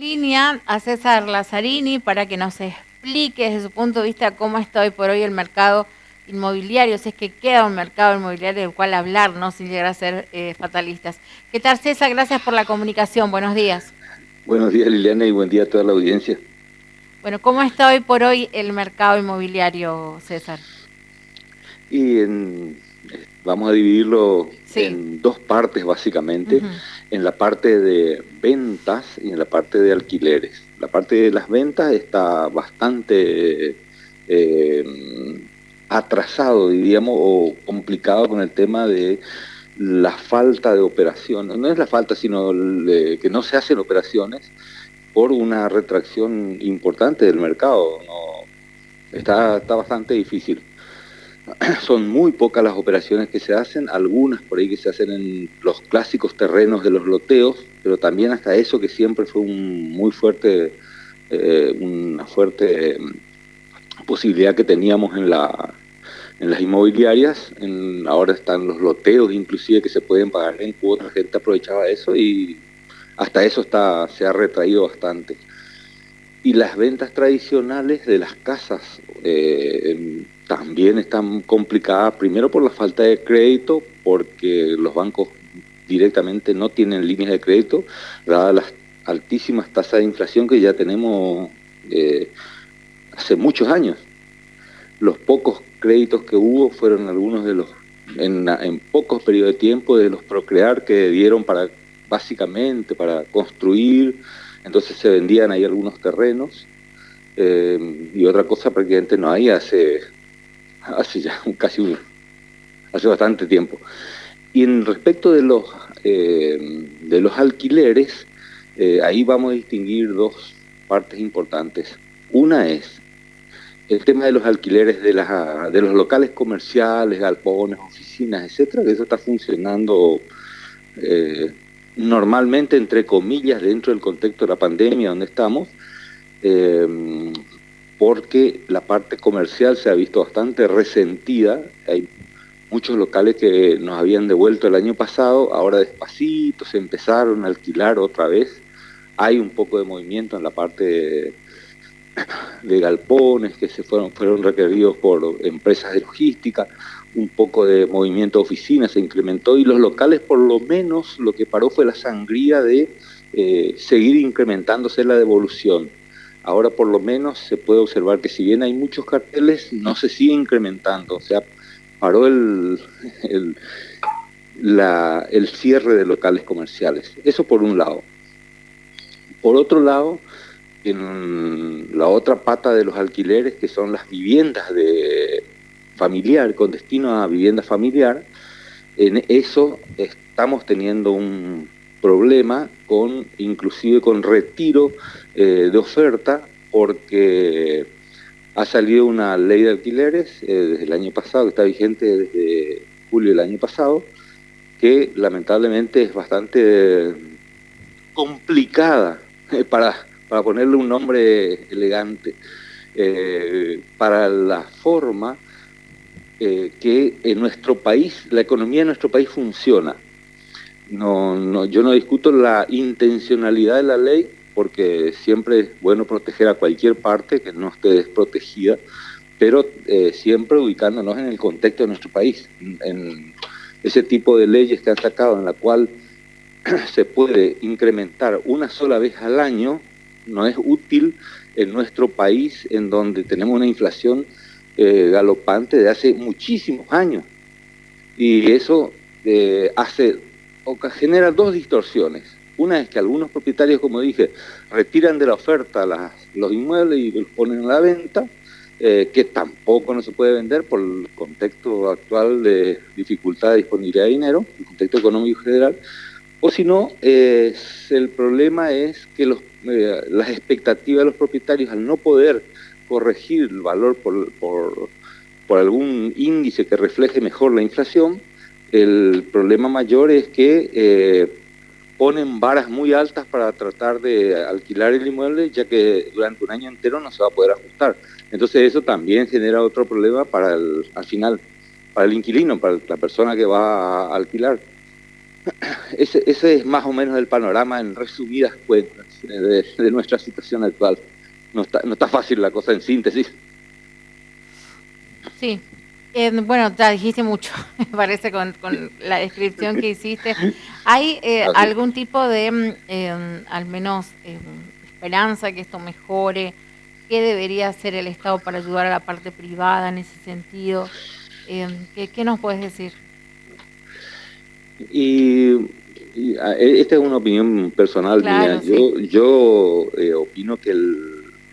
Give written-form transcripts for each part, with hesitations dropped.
línea a César Lazzarini para que nos explique desde su punto de vista cómo está hoy por hoy el mercado inmobiliario, si es que queda un mercado inmobiliario del cual hablar, ¿no? Sin llegar a ser fatalistas. ¿Qué tal, César? Gracias por la comunicación. Buenos días. Buenos días, Liliana, y buen día a toda la audiencia. Bueno, ¿cómo está hoy por hoy el mercado inmobiliario, César? Y vamos a dividirlo Sí. en dos partes, básicamente, Uh-huh. en la parte de ventas y en la parte de alquileres. La parte de las ventas está bastante atrasado, diríamos, o complicado con el tema de la falta de operaciones. No es la falta, sino que no se hacen operaciones por una retracción importante del mercado. No, está bastante difícil. Son muy pocas las operaciones que se hacen, algunas por ahí que se hacen en los clásicos terrenos de los loteos, pero también hasta eso que siempre fue una fuerte posibilidad que teníamos en las inmobiliarias. Ahora están los loteos inclusive que se pueden pagar en cuotas, la gente aprovechaba eso y hasta eso se ha retraído bastante. Y las ventas tradicionales de las casas también están complicadas, primero por la falta de crédito, porque los bancos directamente no tienen líneas de crédito, dadas las altísimas tasas de inflación que ya tenemos hace muchos años. Los pocos créditos que hubo fueron algunos de en pocos periodos de tiempo, de los Procrear que dieron básicamente para construir. Entonces se vendían ahí algunos terrenos y otra cosa prácticamente no hay hace ya hace bastante tiempo. Y en respecto de los alquileres, ahí vamos a distinguir dos partes importantes. Una es el tema de los alquileres de los locales comerciales, galpones, oficinas, etcétera, que eso está funcionando normalmente, entre comillas, dentro del contexto de la pandemia donde estamos, porque la parte comercial se ha visto bastante resentida. Hay muchos locales que nos habían devuelto el año pasado, ahora despacito se empezaron a alquilar otra vez. Hay un poco de movimiento en la parte de galpones que fueron requeridos por empresas de logística, un poco de movimiento de oficinas se incrementó, y los locales por lo menos lo que paró fue la sangría de seguir incrementándose la devolución. Ahora por lo menos se puede observar que si bien hay muchos carteles, no se sigue incrementando, o sea, paró el cierre de locales comerciales. Eso por un lado. Por otro lado, en la otra pata de los alquileres, que son las viviendas de familiar, con destino a vivienda familiar, en eso estamos teniendo un problema inclusive con retiro de oferta, porque ha salido una ley de alquileres desde el año pasado, que está vigente desde julio del año pasado, que lamentablemente es bastante complicada para ponerle un nombre elegante, para la forma que en nuestro país, la economía de nuestro país funciona. Yo no discuto la intencionalidad de la ley, porque siempre es bueno proteger a cualquier parte que no esté desprotegida, pero siempre ubicándonos en el contexto de nuestro país, en ese tipo de leyes que han sacado, en la cual se puede incrementar una sola vez al año, no es útil en nuestro país, en donde tenemos una inflación galopante de hace muchísimos años. Y eso genera dos distorsiones. Una es que algunos propietarios, como dije, retiran de la oferta los inmuebles y los ponen a la venta, que tampoco no se puede vender por el contexto actual de dificultad de disponibilidad de dinero, el contexto económico general. O si no, el problema es que las expectativas de los propietarios, al no poder corregir el valor por algún índice que refleje mejor la inflación, el problema mayor es que ponen varas muy altas para tratar de alquilar el inmueble, ya que durante un año entero no se va a poder ajustar. Entonces eso también genera otro problema al final, para el inquilino, para la persona que va a alquilar. ese es más o menos el panorama en resumidas cuentas de nuestra situación actual. No está fácil la cosa en síntesis. Sí. Bueno, ya dijiste mucho, me parece, con la descripción que hiciste. ¿Hay Así. algún tipo de, al menos, esperanza que esto mejore? ¿Qué debería hacer el Estado para ayudar a la parte privada en ese sentido? ¿Qué nos puedes decir? Y, esta es una opinión personal mía. Claro, sí. Yo opino que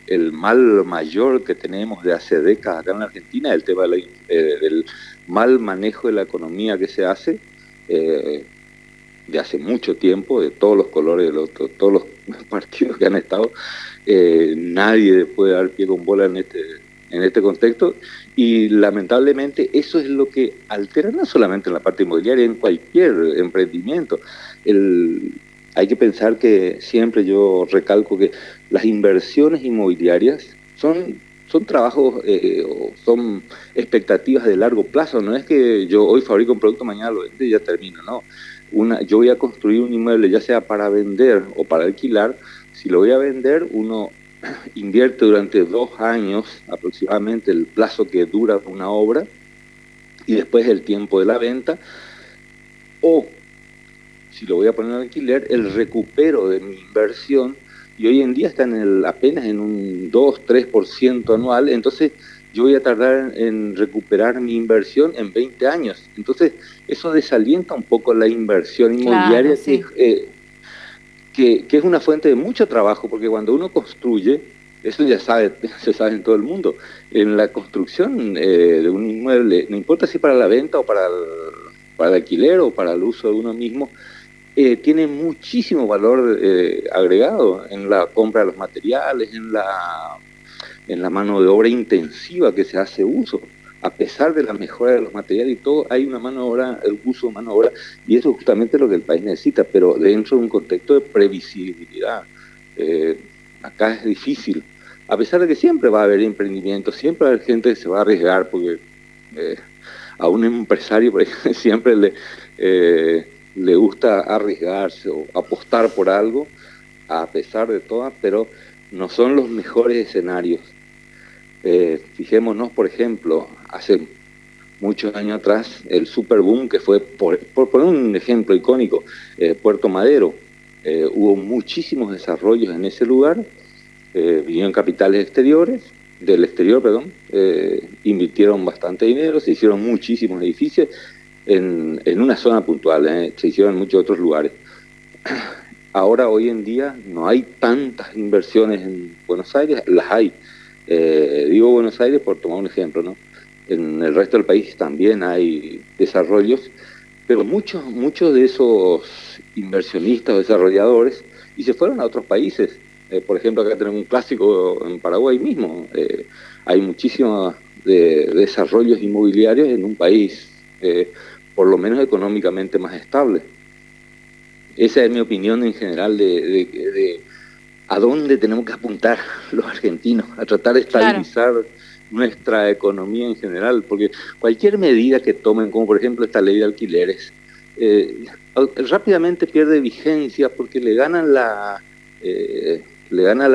el mal mayor que tenemos de hace décadas acá en la Argentina es el tema del mal manejo de la economía que se hace de hace mucho tiempo, de todos los colores, todos los partidos que han estado. Nadie puede dar pie con bola en este contexto, y lamentablemente eso es lo que altera no solamente en la parte inmobiliaria, en cualquier emprendimiento. Hay que pensar que siempre yo recalco que las inversiones inmobiliarias son trabajos o son expectativas de largo plazo. No es que yo hoy fabrico un producto, mañana lo vendo y ya termino, no. Yo voy a construir un inmueble, ya sea para vender o para alquilar. Si lo voy a vender, uno invierte durante 2 años aproximadamente el plazo que dura una obra, y después el tiempo de la venta, o si lo voy a poner en alquiler, el recupero de mi inversión, y hoy en día está apenas en un 2-3% anual. Entonces yo voy a tardar en recuperar mi inversión en 20 años. Entonces eso desalienta un poco la inversión Claro, inmobiliaria, sí. que es una fuente de mucho trabajo, porque cuando uno construye, eso ya se sabe en todo el mundo, en la construcción de un inmueble, no importa si para la venta o para el alquiler o para el uso de uno mismo, tiene muchísimo valor agregado en la compra de los materiales, en la mano de obra intensiva que se hace uso. A pesar de la mejora de los materiales y todo, hay una mano de obra, el uso de mano de obra, y eso es justamente lo que el país necesita, pero dentro de un contexto de previsibilidad. Acá es difícil, a pesar de que siempre va a haber emprendimientos, siempre va a haber gente que se va a arriesgar, porque a un empresario por ejemplo, siempre le gusta arriesgarse o apostar por algo, a pesar de todo, pero no son los mejores escenarios. Fijémonos, por ejemplo, hace muchos años atrás, el superboom que fue, por poner un ejemplo icónico, Puerto Madero. Hubo muchísimos desarrollos en ese lugar, vinieron capitales del exterior, perdón, invirtieron bastante dinero, se hicieron muchísimos edificios en una zona puntual, se hicieron en muchos otros lugares. Ahora, hoy en día, no hay tantas inversiones en Buenos Aires, las hay. Digo Buenos Aires por tomar un ejemplo, ¿no? En el resto del país también hay desarrollos, pero muchos de esos inversionistas o desarrolladores y se fueron a otros países. Por ejemplo, acá tenemos un clásico en Paraguay mismo. Hay muchísimos desarrollos inmobiliarios en un país, por lo menos económicamente más estable. Esa es mi opinión en general de a dónde tenemos que apuntar los argentinos, a tratar de estabilizar nuestra economía en general, porque cualquier medida que tomen, como por ejemplo esta ley de alquileres, rápidamente pierde vigencia porque le gana la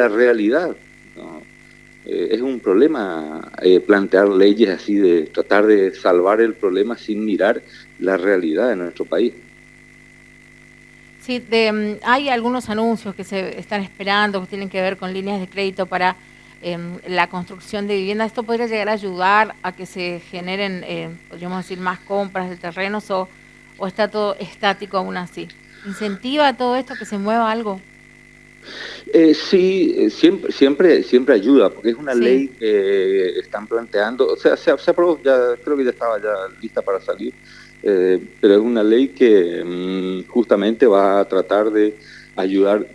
realidad, ¿no? Es un problema plantear leyes así, de tratar de salvar el problema sin mirar la realidad de nuestro país. Sí, hay algunos anuncios que se están esperando que tienen que ver con líneas de crédito para la construcción de viviendas. ¿Esto podría llegar a ayudar a que se generen, podríamos decir, más compras de terrenos o está todo estático aún así? ¿Incentiva todo esto que se mueva algo? Sí, siempre ayuda, porque es una Sí, ley que están planteando, o sea, se aprobó, ya creo que ya estaba ya lista para salir, pero es una ley que justamente va a tratar de ayudar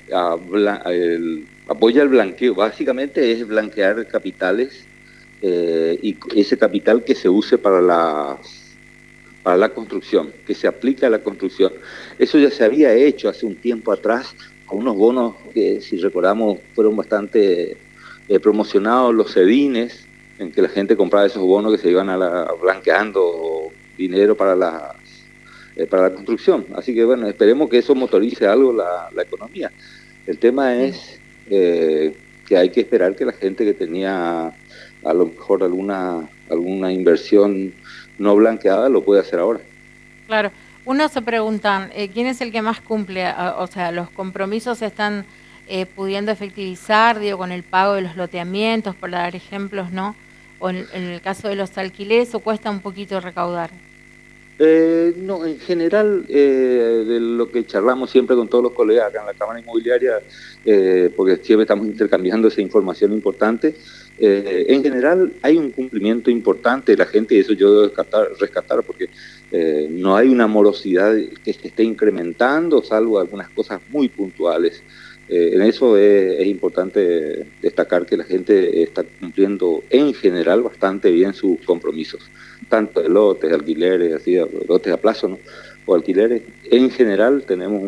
apoya el blanqueo, básicamente es blanquear capitales, y ese capital que se use para la construcción, que se aplica a la construcción. Eso ya se había hecho hace un tiempo atrás, con unos bonos que, si recordamos, fueron bastante promocionados, los sedines, en que la gente compraba esos bonos que se iban blanqueando dinero para para la construcción. Así que bueno, esperemos que eso motorice algo la economía. El tema es que hay que esperar que la gente que tenía a lo mejor alguna inversión no blanqueada lo puede hacer ahora. Claro. Uno se pregunta, ¿quién es el que más cumple? O sea, ¿los compromisos se están pudiendo efectivizar, digo, con el pago de los loteamientos, por dar ejemplos, ¿no? O en el caso de los alquileres, ¿o cuesta un poquito recaudar? No, en general, de lo que charlamos siempre con todos los colegas acá en la Cámara Inmobiliaria, porque siempre estamos intercambiando esa información importante, en general hay un cumplimiento importante de la gente y eso yo debo rescatar porque no hay una morosidad que se esté incrementando, salvo algunas cosas muy puntuales. En eso es importante destacar que la gente está cumpliendo en general bastante bien sus compromisos, tanto de lotes, de alquileres, así, lotes a plazo, ¿no? O alquileres. En general tenemos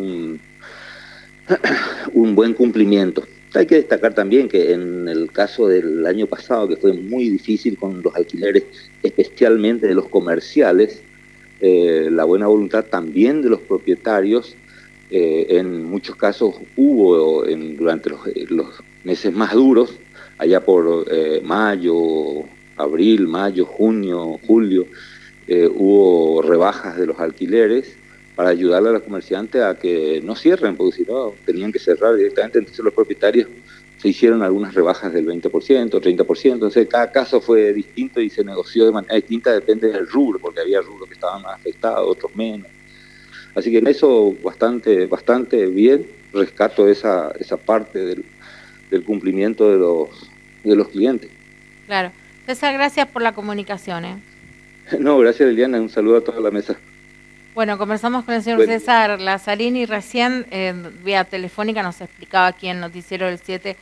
un buen cumplimiento. Hay que destacar también que en el caso del año pasado, que fue muy difícil con los alquileres, especialmente de los comerciales, la buena voluntad también de los propietarios. En muchos casos hubo durante los meses más duros, allá por mayo, abril, mayo, junio, julio, hubo rebajas de los alquileres para ayudarle a los comerciantes a que no cierren, porque si no tenían que cerrar directamente. Entonces los propietarios se hicieron algunas rebajas del 20%, 30%, entonces cada caso fue distinto y se negoció de manera distinta, depende del rubro, porque había rubros que estaban más afectados, otros menos. Así que en eso bastante bien, rescato esa parte del cumplimiento de los clientes. Claro. César, gracias por la comunicación, ¿eh? No, gracias Liliana, un saludo a toda la mesa. Bueno, conversamos con el señor César Lazzarini recién, vía telefónica, nos explicaba aquí en Noticiero del 7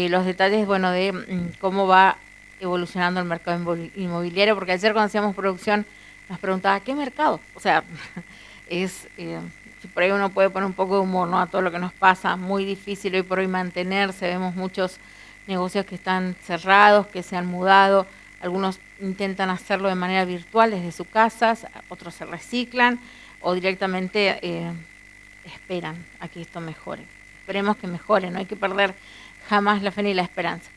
los detalles, bueno, de cómo va evolucionando el mercado inmobiliario, porque ayer cuando hacíamos producción nos preguntaba, ¿qué mercado? O sea, si por ahí uno puede poner un poco de humor, ¿no?, a todo lo que nos pasa, muy difícil hoy por hoy mantenerse, vemos muchos negocios que están cerrados, que se han mudado, algunos intentan hacerlo de manera virtual desde sus casas, otros se reciclan o directamente esperan a que esto mejore. Esperemos que mejore, no hay que perder jamás la fe ni la esperanza.